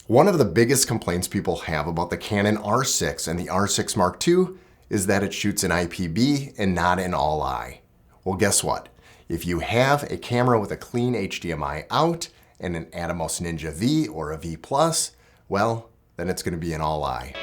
One of the biggest complaints people have about the Canon R6 and the R6 Mark II is that it shoots in IPB and not in all-eye. Well, guess what? If you have a camera with a clean HDMI out and an Atomos Ninja V or a V+, well, then it's going to be in all-eye.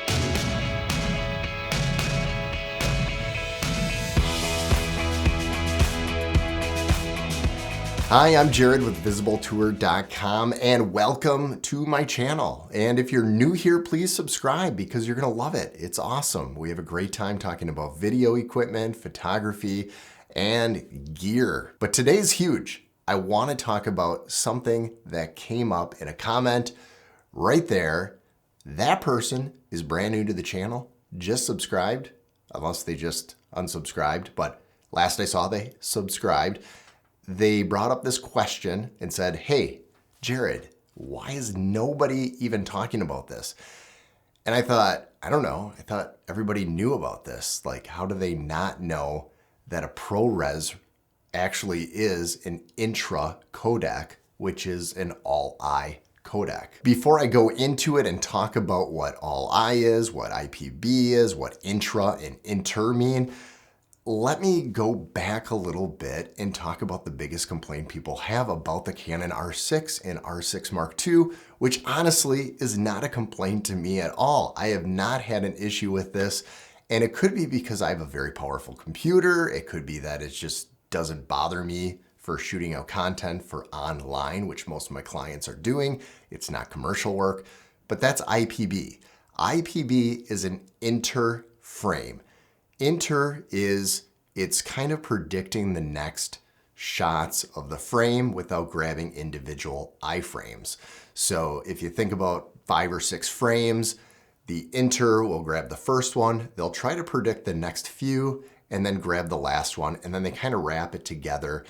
Hi, I'm Jared with VisibleTour.com and welcome to my channel. And if you're new here, please subscribe because you're gonna love it. It's awesome. We have a great time talking about video equipment, photography, and gear. But today's huge. I wanna talk about something that came up in a comment right there. That person is brand new to the channel, just subscribed, unless they just unsubscribed, but last I saw they subscribed. They brought up this question and said, hey, Jared, why is nobody even talking about this? And I thought, I don't know. I thought everybody knew about this. Like, how do they not know that a ProRes actually is an INTRA codec, which is an all-eye codec? Before I go into it and talk about what all-eye is, what IPB is, what INTRA and INTER mean, let me go back a little bit and talk about the biggest complaint people have about the Canon R6 and R6 Mark II, which honestly is not a complaint to me at all. I have not had an issue with this, and it could be because I have a very powerful computer. It could be that it just doesn't bother me for shooting out content for online, which most of my clients are doing. It's not commercial work, but that's IPB. IPB is an inter frame. Inter is, it's kind of predicting the next shots of the frame without grabbing individual iframes. So if you think about 5 or 6 frames, the inter will grab the first one, they'll try to predict the next few, and then grab the last one, and then they kind of wrap it together.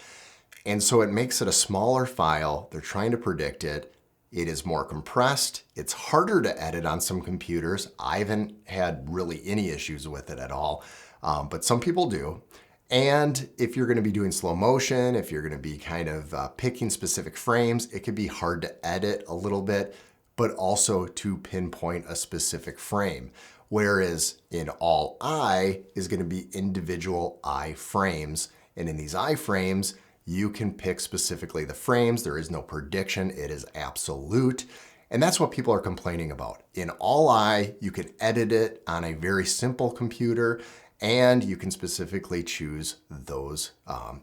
And so it makes it a smaller file, they're trying to predict it. It is more compressed. It's harder to edit on some computers. I haven't had really any issues with it at all, but some people do. And if you're gonna be doing slow motion, if you're gonna be kind of picking specific frames, it can be hard to edit a little bit, but also to pinpoint a specific frame. Whereas in all eye is gonna be individual iframes. And in these iframes, you can pick specifically the frames. There is no prediction. It is absolute. And that's what people are complaining about. In all eye, you can edit it on a very simple computer and you can specifically choose those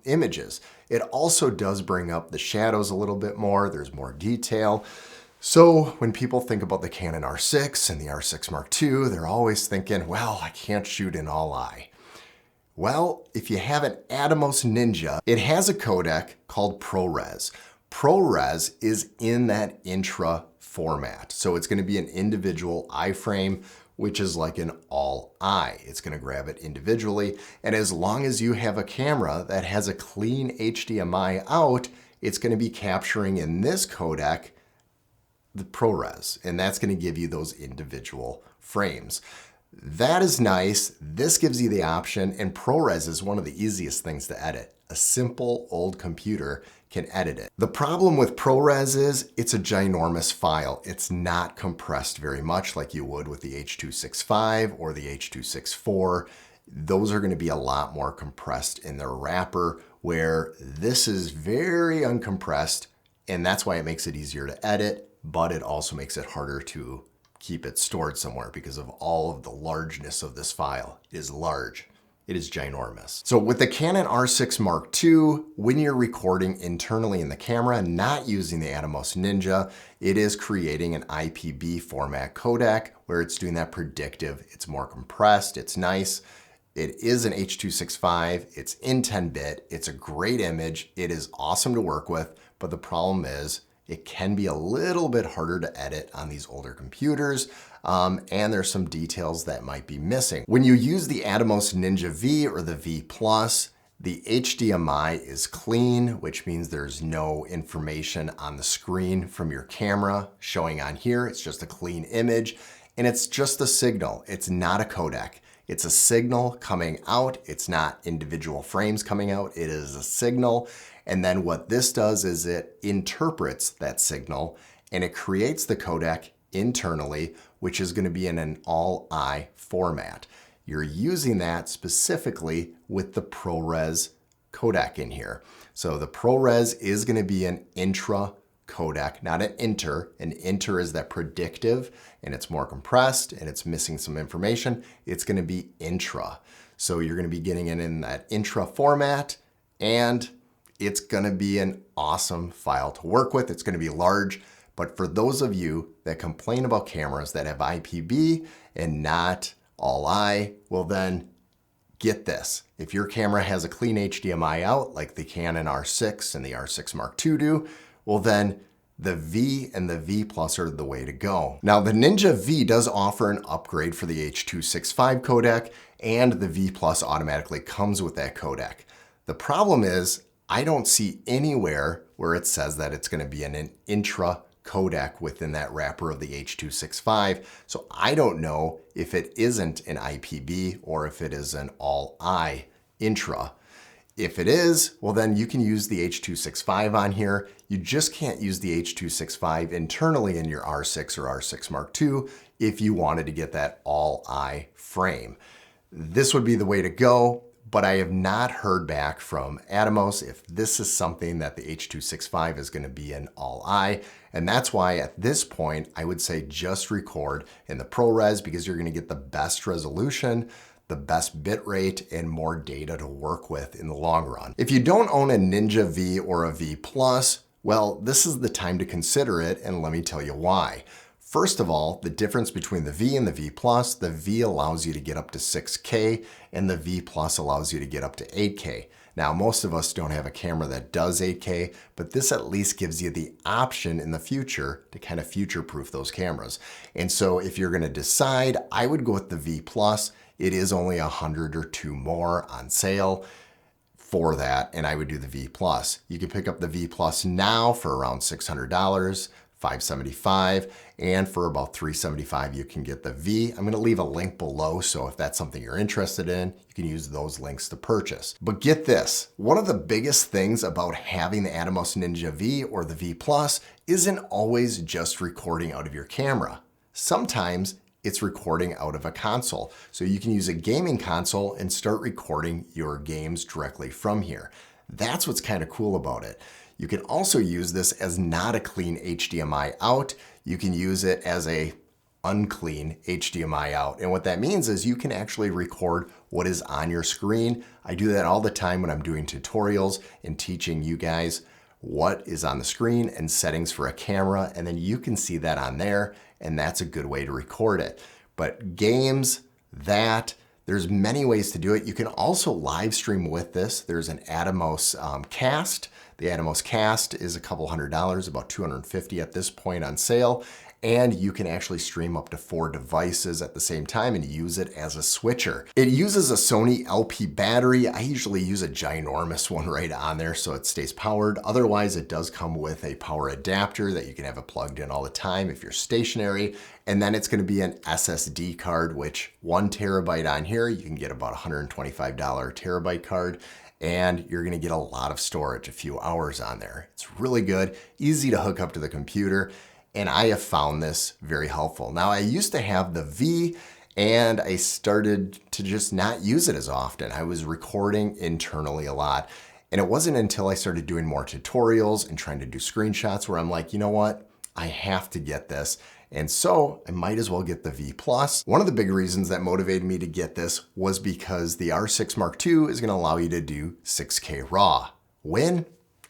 images. It also does bring up the shadows a little bit more. There's more detail. So when people think about the Canon R6 and the R6 Mark II, they're always thinking, well, I can't shoot in all eye. Well, if you have an Atomos Ninja, it has a codec called ProRes. ProRes is in that INTRA format. So it's gonna be an individual iframe, which is like an all-eye. It's gonna grab it individually. And as long as you have a camera that has a clean HDMI out, it's gonna be capturing in this codec the ProRes, and that's gonna give you those individual frames. That is nice. This gives you the option, and ProRes is one of the easiest things to edit. A simple old computer can edit it. The problem with ProRes is it's a ginormous file. It's not compressed very much like you would with the H.265 or the H.264. Those are going to be a lot more compressed in their wrapper, where this is very uncompressed, and that's why it makes it easier to edit, but it also makes it harder to keep it stored somewhere because of all of the largeness of this file. It is large. It is ginormous. So with the Canon R6 Mark II, when you're recording internally in the camera, not using the Atomos Ninja, it is creating an IPB format codec where it's doing that predictive. It's more compressed. It's nice. It is an H.265. It's in 10-bit. It's a great image. It is awesome to work with, but the problem is it can be a little bit harder to edit on these older computers, and there's some details that might be missing. When you use the Atomos Ninja V or the V+, the HDMI is clean, which means there's no information on the screen from your camera showing on here. It's just a clean image, and it's just a signal. It's not a codec. It's a signal coming out. It's not individual frames coming out. It is a signal. And then what this does is it interprets that signal and it creates the codec internally, which is going to be in an all-I format. You're using that specifically with the ProRes codec in here. So the ProRes is going to be an INTRA codec, not an INTR. An INTR is that predictive, and it's more compressed, and it's missing some information. It's going to be INTRA. So you're going to be getting it in that INTRA format, and it's going to be an awesome file to work with. It's going to be large, but for those of you that complain about cameras that have IPB and not all-I, well then get this. If your camera has a clean HDMI out like the Canon R6 and the R6 Mark II do, well then the V and the V Plus are the way to go. Now the Ninja V does offer an upgrade for the H.265 codec, and the V Plus automatically comes with that codec. The problem is I don't see anywhere where it says that it's going to be an INTRA codec within that wrapper of the H.265. So I don't know if it isn't an IPB or if it is an all-I INTRA. If it is, well then you can use the H.265 on here. You just can't use the H.265 internally in your R6 or R6 Mark II if you wanted to get that all-I frame. This would be the way to go, but I have not heard back from Atomos if this is something that the H.265 is going to be an all-I. And that's why at this point, I would say just record in the ProRes because you're going to get the best resolution, the best bit rate, and more data to work with in the long run. If you don't own a Ninja V or a V Plus, well, this is the time to consider it, and let me tell you why. First of all, the difference between the V and the V Plus, the V allows you to get up to 6K and the V Plus allows you to get up to 8K. Now, most of us don't have a camera that does 8K, but this at least gives you the option in the future to kind of future-proof those cameras. And so if you're gonna decide, I would go with the V Plus. It is only $100 or $2 more on sale for that, and I would do the V Plus. You can pick up the V Plus now for around $600. $575, and for about $375 you can get the V. I'm going to leave a link below, so if that's something you're interested in, you can use those links to purchase. But get this, one of the biggest things about having the Atomos Ninja V or the V Plus isn't always just recording out of your camera. Sometimes it's recording out of a console. So you can use a gaming console and start recording your games directly from here. That's what's kind of cool about it. You can also use this as not a clean HDMI out. You can use it as a unclean HDMI out. And what that means is you can actually record what is on your screen. I do that all the time when I'm doing tutorials and teaching you guys what is on the screen and settings for a camera. And then you can see that on there, and that's a good way to record it. But games, there's many ways to do it. You can also live stream with this. There's an Atomos Cast. The Atomos Cast is a couple $100, about $250 at this point on sale. And you can actually stream up to 4 devices at the same time and use it as a switcher. It uses a Sony LP battery. I usually use a ginormous one right on there so it stays powered. Otherwise, it does come with a power adapter that you can have it plugged in all the time if you're stationary. And then it's gonna be an SSD card, which 1 terabyte on here, you can get about $125 terabyte card. And you're gonna get a lot of storage, a few hours on there. It's really good, easy to hook up to the computer, and I have found this very helpful. Now, I used to have the V, and I started to just not use it as often. I was recording internally a lot, and it wasn't until I started doing more tutorials and trying to do screenshots where I'm like, you know what? I have to get this. And so I might as well get the V Plus. One of the big reasons that motivated me to get this was because the R6 Mark II is gonna allow you to do 6K RAW. When?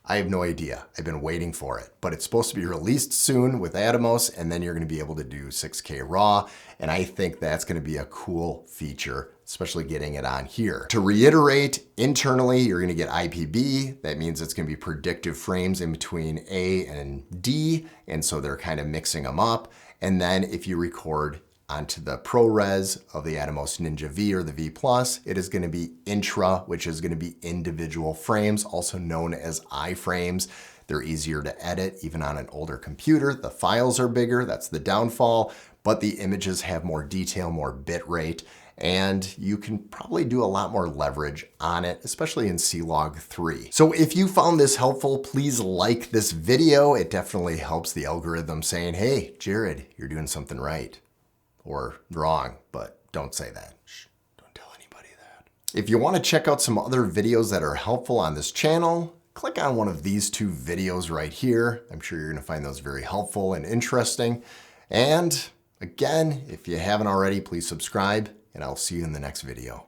I have no idea. I've been waiting for it, but it's supposed to be released soon with Atomos, and then you're gonna be able to do 6K RAW. And I think that's gonna be a cool feature, especially getting it on here. To reiterate, internally, you're gonna get IPB. That means it's gonna be predictive frames in between A and D, and so they're kind of mixing them up. And then if you record onto the ProRes of the Atomos Ninja V or the V Plus, it is gonna be INTRA, which is gonna be individual frames, also known as iframes. They're easier to edit even on an older computer. The files are bigger, that's the downfall, but the images have more detail, more bit rate. and you can probably do a lot more leverage on it, especially in C-Log 3. So if you found this helpful, please like this video. It definitely helps the algorithm saying, hey, Jared, you're doing something right or wrong, but don't say that. Shh, don't tell anybody that. If you want to check out some other videos that are helpful on this channel, click on one of these 2 videos right here. I'm sure you're going to find those very helpful and interesting. And again, if you haven't already, please subscribe, and I'll see you in the next video.